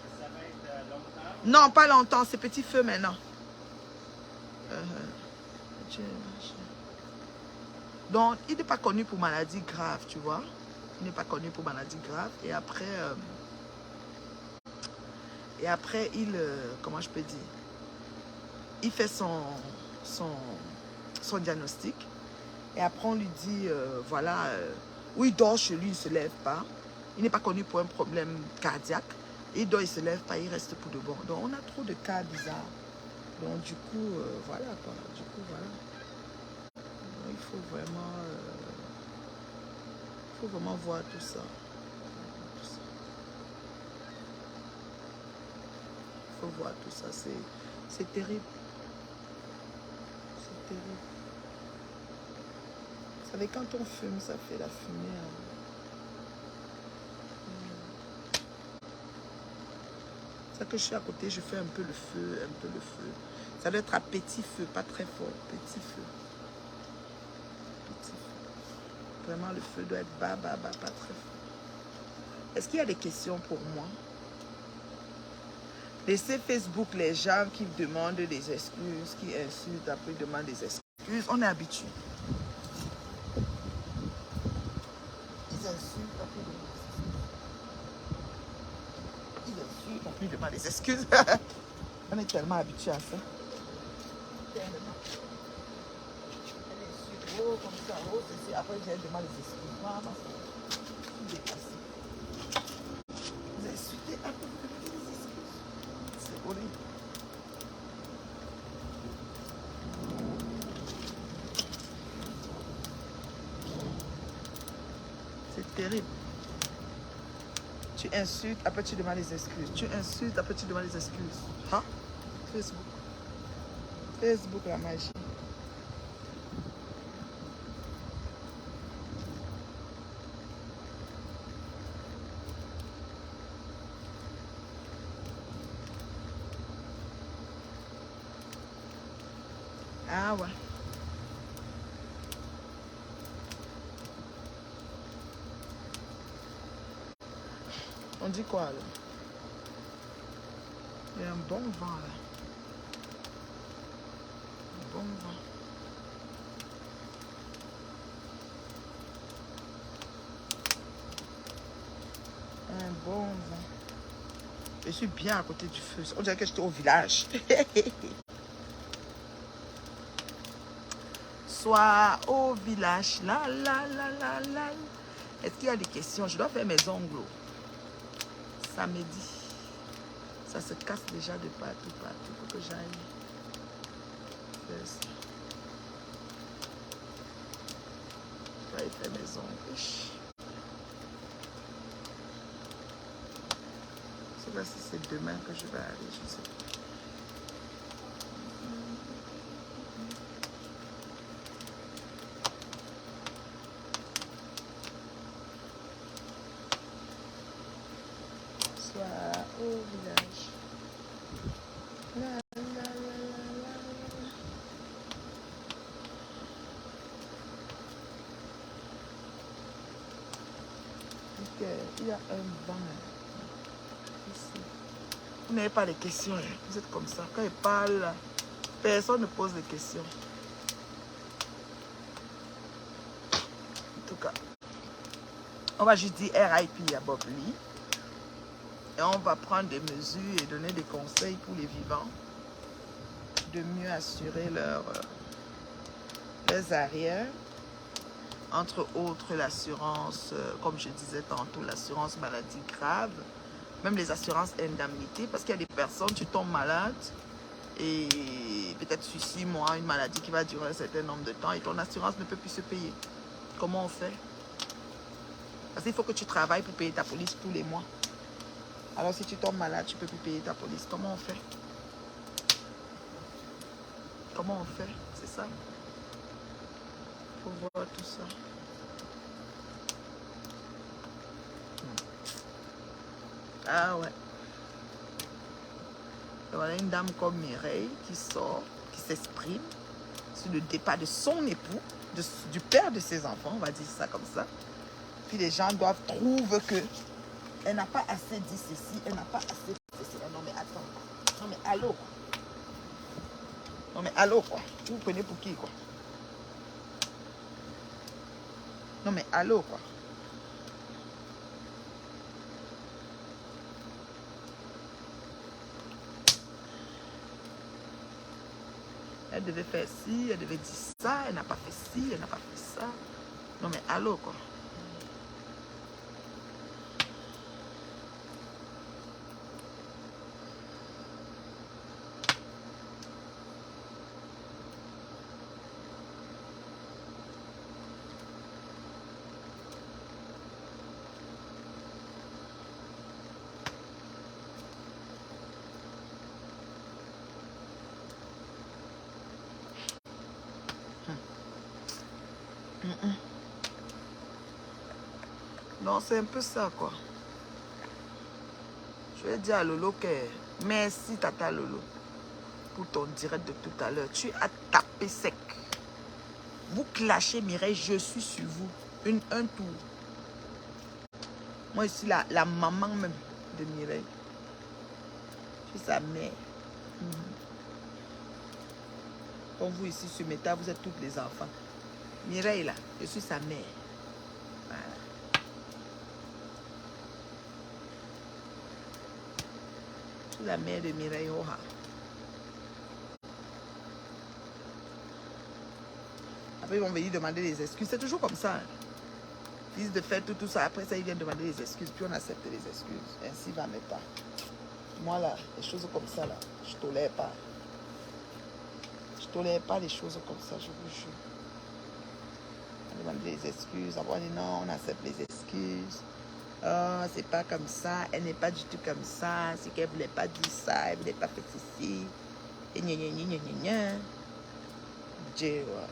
Non, pas longtemps. C'est petit feu maintenant. Donc, il n'est pas connu pour maladie grave, tu vois. Il n'est pas connu pour maladie grave. Et après comment je peux dire? Il fait son diagnostic. Et après, on lui dit, voilà, où il dort chez lui, il ne se lève pas. Il n'est pas connu pour un problème cardiaque. Il dort, il ne se lève pas, il reste pour de bon. Donc, on a trop de cas bizarres. Donc, du coup, voilà quoi. Du coup, voilà. Donc, il faut vraiment voir tout ça. Il faut voir tout ça. C'est terrible. C'est terrible. Vous savez, quand on fume, ça fait la fumée. Ça que je suis à côté, je fais un peu le feu, un peu le feu. Ça doit être à petit feu, pas très fort. Petit feu. Petit feu. Vraiment, le feu doit être bas, pas très fort. Est-ce qu'il y a des questions pour moi? Laissez Facebook les gens qui demandent des excuses, qui insultent, après ils demandent des excuses. On est habitué. Ils insultent, après ils demandent des excuses. On est tellement habitué à ça. Tellement. Elle insulte, oh, comme ça, oh, ceci. Après, je demande des excuses. Maman, c'est dépassé. Vous insultez, après vous demandez des excuses. C'est horrible. C'est terrible. Tu insultes, après tu demandes des excuses. Tu insultes, après tu demandes des excuses. Hein? Facebook. Facebook, la magie. Ah ouais. On dit quoi là? Il y a un bon vent là. Un bon vent. Un bon vent. Je suis bien à côté du feu. On dirait que j'étais au village. Soit au village. La la la la la. Est-ce qu'il y a des questions? Je dois faire mes ongles. Samedi. Ça se casse déjà de partout, partout. Il faut que j'aille faire ça. Je vais faire mes ongles. Je ne sais pas si c'est demain que je vais aller, je ne sais pas. Soit au village. La, la, la, la, la. Ok, il y a un vent ici. Vous n'avez pas de questions, hein? Vous êtes comme ça. Quand il parle, personne ne pose de questions. En tout cas, on va juste dire RIP à Bob Lee. Et on va prendre des mesures et donner des conseils pour les vivants de mieux assurer leurs arrières. Entre autres, l'assurance, comme je disais tantôt, l'assurance maladie grave, même les assurances indemnité, parce qu'il y a des personnes, tu tombes malade et peut-être sur 6 mois, une maladie qui va durer un certain nombre de temps et ton assurance ne peut plus se payer. Comment on fait? Parce qu'il faut que tu travailles pour payer ta police tous les mois. Alors si tu tombes malade, tu ne peux plus payer ta police. Comment on fait? Comment on fait? C'est ça. Il faut voir tout ça. Ah ouais. Et voilà une dame comme Mireille qui sort, qui s'exprime sur le départ de son époux, du père de ses enfants, on va dire ça comme ça. Puis les gens doivent trouver que elle n'a pas assez dit ceci, elle n'a pas assez fait cela. Non mais attends. Non mais allô quoi. Non mais allô quoi. Vous vous prenez pour qui quoi? Non mais allô quoi. Elle devait faire ci, elle devait dire ça, elle n'a pas fait ci, elle n'a pas fait ça. Non mais allô quoi. Non, c'est un peu ça, quoi. Je vais dire à Lolo que merci, Tata Lolo, pour ton direct de tout à l'heure. Tu as tapé sec. Vous clashez, Mireille, je suis sur vous. Un tour. Moi, je suis la maman même de Mireille. Je suis sa mère. Comme vous ici sur Meta, vous êtes toutes les enfants. Mireille, là, je suis sa mère. Voilà. Je suis la mère de Mireille Oha. Après, ils vont venir demander des excuses. C'est toujours comme ça. Hein. Ils disent de faire tout ça. Après ça, ils viennent demander des excuses. Puis on accepte les excuses. Ainsi va Meta. Moi, là, les choses comme ça, là, je ne tolère pas. Je ne tolère pas les choses comme ça, je vous jure. On demande des excuses. On dit non, on accepte les excuses. Oh, c'est pas comme ça. Elle n'est pas du tout comme ça. C'est qu'elle ne voulait pas dire ça. Elle ne voulait pas faire ceci. Et gna gna gna gna gna gna. Dieu, ouais.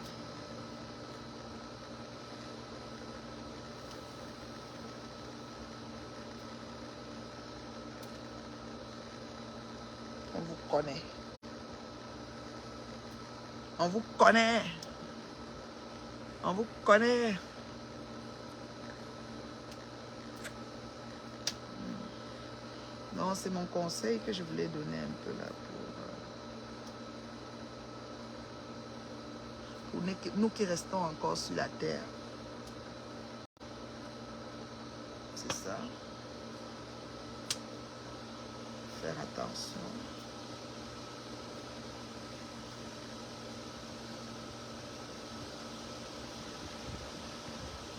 On vous connaît. On vous connaît. On vous connaît. Non, c'est mon conseil que je voulais donner un peu là pour nous qui restons encore sur la terre. C'est ça. Faire attention.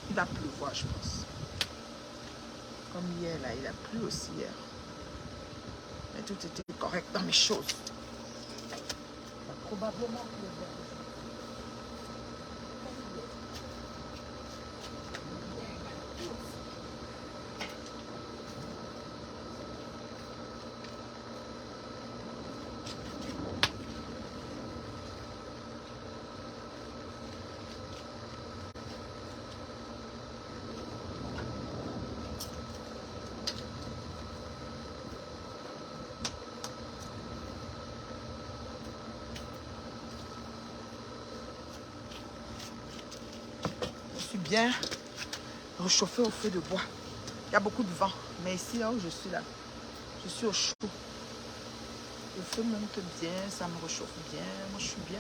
Il va pleuvoir, je pense. Comme hier, là, il a plu aussi hier. Mais tout était correct dans mes choses. Il va probablement pleuvoir. Bien réchauffé au feu de bois. Il y a beaucoup de vent, mais ici là où je suis là, je suis au chaud. Le feu monte bien, ça me réchauffe bien. Moi je suis bien.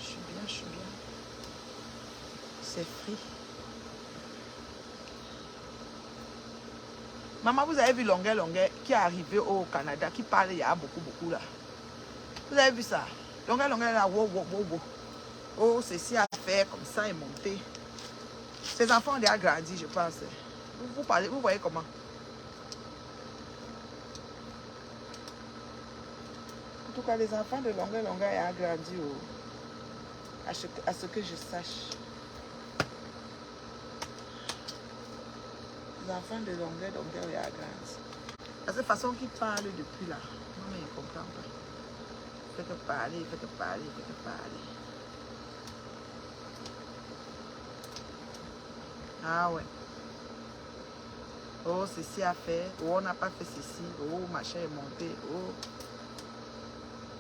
Je suis bien, je suis bien. C'est frit. Maman, vous avez vu Longueur Longueur qui est arrivé au Canada, qui parle, il y a beaucoup là. Vous avez vu ça? Longueur Longueur là, wow, wow, wow, wow. Oh, ceci à faire, comme ça, et monter. Ces enfants ont déjà grandi, je pense. Vous parlez, vous voyez comment? En tout cas, les enfants de Longueur Longueur ont grandi, oh, à ce que je sache. Les enfants de Longueur Longueur ont grandi. De cette façon qu'ils parlent depuis là. Non, mais ils ne comprennent pas. Faites parler, faites parler, faites parler. Ah ouais. Oh, ceci à faire. Oh, on n'a pas fait ceci. Oh, machin est monté. Oh.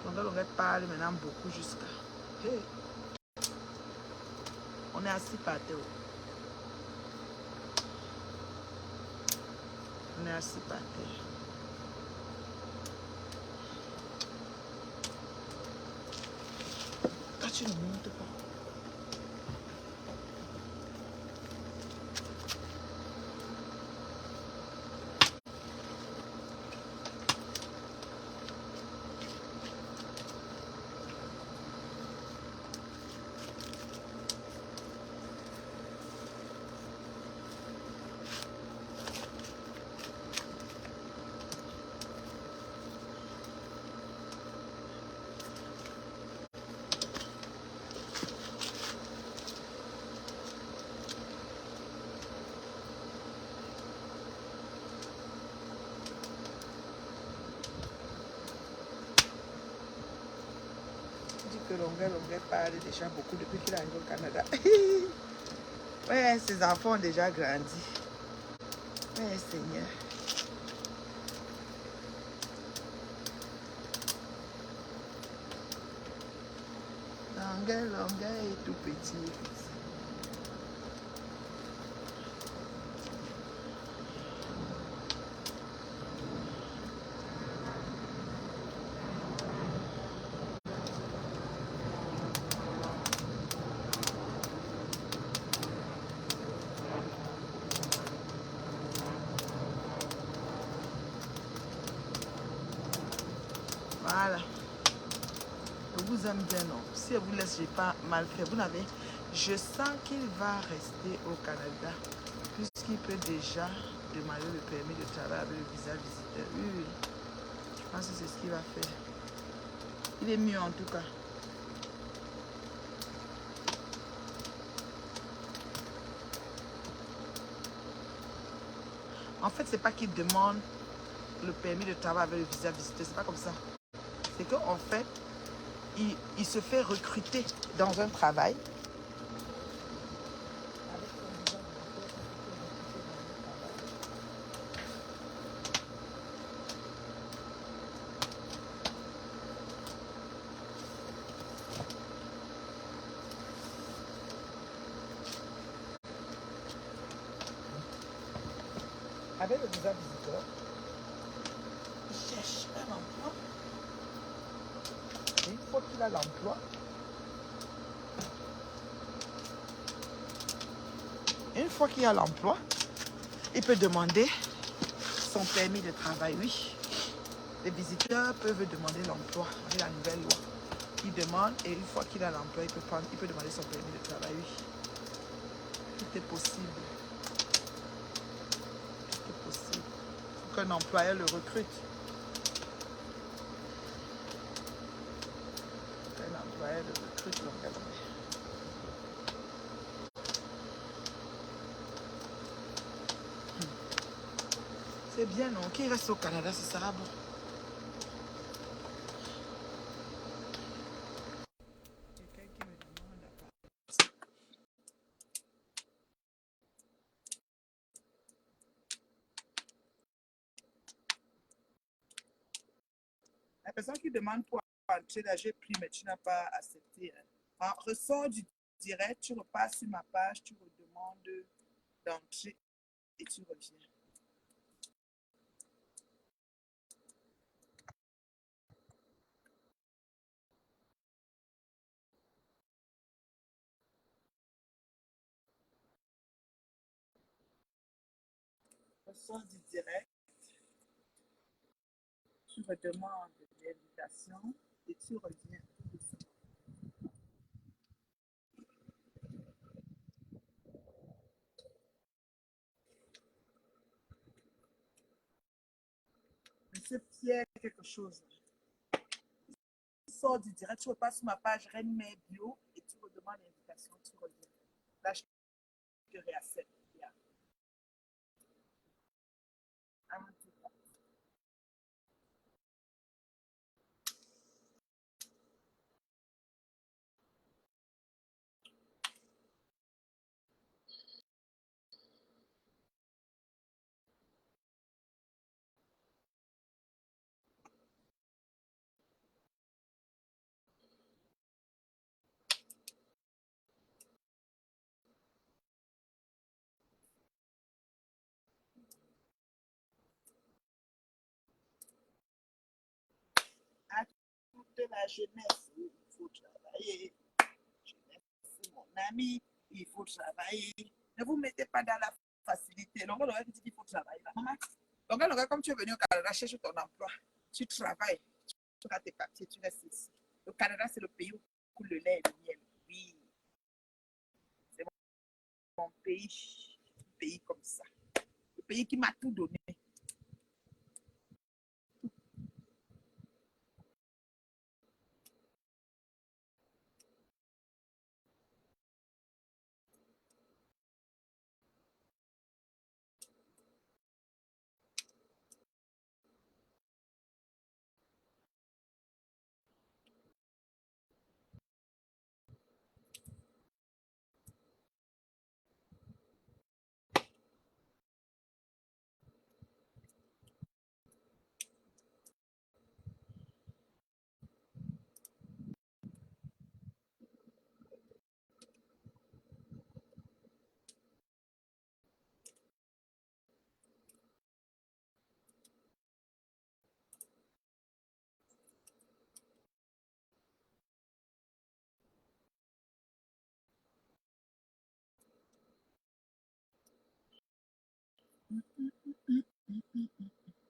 Longueur Longueur parle maintenant beaucoup jusqu'à. Hey. On est assis par terre. On est assis par terre. Quand tu ne montes pas. Tu dis que Longueur Longueur parle déjà beaucoup depuis qu'il arrive au Canada. Ouais, ses enfants ont déjà grandi. Ouais, Seigneur. Longueur Longueur est tout petit. Voilà. Je vous aime bien, non? Si je vous laisse, je n'ai pas mal fait. Vous n'avez. Je sens qu'il va rester au Canada, puisqu'il peut déjà demander le permis de travail avec le visa visiteur. Oui, oui. Je pense que c'est ce qu'il va faire. Il est mieux en tout cas. En fait, c'est pas qu'il demande le permis de travail avec le visa visiteur. C'est pas comme ça. C'est qu'en fait, il se fait recruter dans un travail. Avec le visa visiteur, il cherche un emploi. Et une fois qu'il a l'emploi, il peut demander son permis de travail. Oui, les visiteurs peuvent demander l'emploi avec la nouvelle loi. Il demande et une fois qu'il a l'emploi, il peut demander son permis de travail. Oui, tout est possible. Tout est possible. Il faut qu'un employeur le recrute. Un employeur le recrute. C'est bien, non? Qu'il reste au Canada, ce sera bon. Quelqu'un qui me demande à part. La personne qui demande pour entrer là, j'ai pris, mais tu n'as pas accepté. Hein. Ressors du direct, tu repasses sur ma page, tu redemandes d'entrer et tu reviens. sors du direct, tu redemandes l'invitation et tu reviens tout doucement. Monsieur Pierre, quelque chose. Tu sors du direct, tu repasses sur ma page Reine Bio et tu redemandes l'invitation, tu reviens. Là, je te réaccepte. Yeah. À toute la jeunesse, il faut travailler. Jeunesse, mon ami, il faut travailler. Ne vous mettez pas dans la facilité. Donc, on aurait dit qu'il faut travailler. Donc, on aurait, comme tu es venu au Canada, cherche ton emploi. Tu travailles. Tu as tes papiers, tu restes ici. Le Canada, c'est le pays où coule le lait et le miel. Oui, c'est mon pays. Un pays comme ça. Le pays qui m'a tout donné.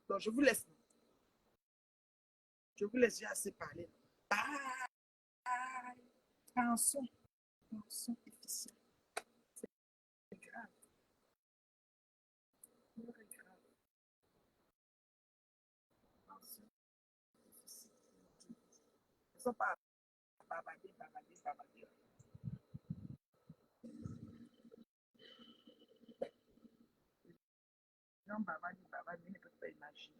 Donc, je vous laisse. Je vous laisse, j'ai assez parlé. Bye. Pensons, pensons efficient. C'est grave. C'est grave. Pensons efficient. Ne sont pas bavarder, bavarder, bavarder. Non, bavarder, bavarder, ne peut pas imaginer.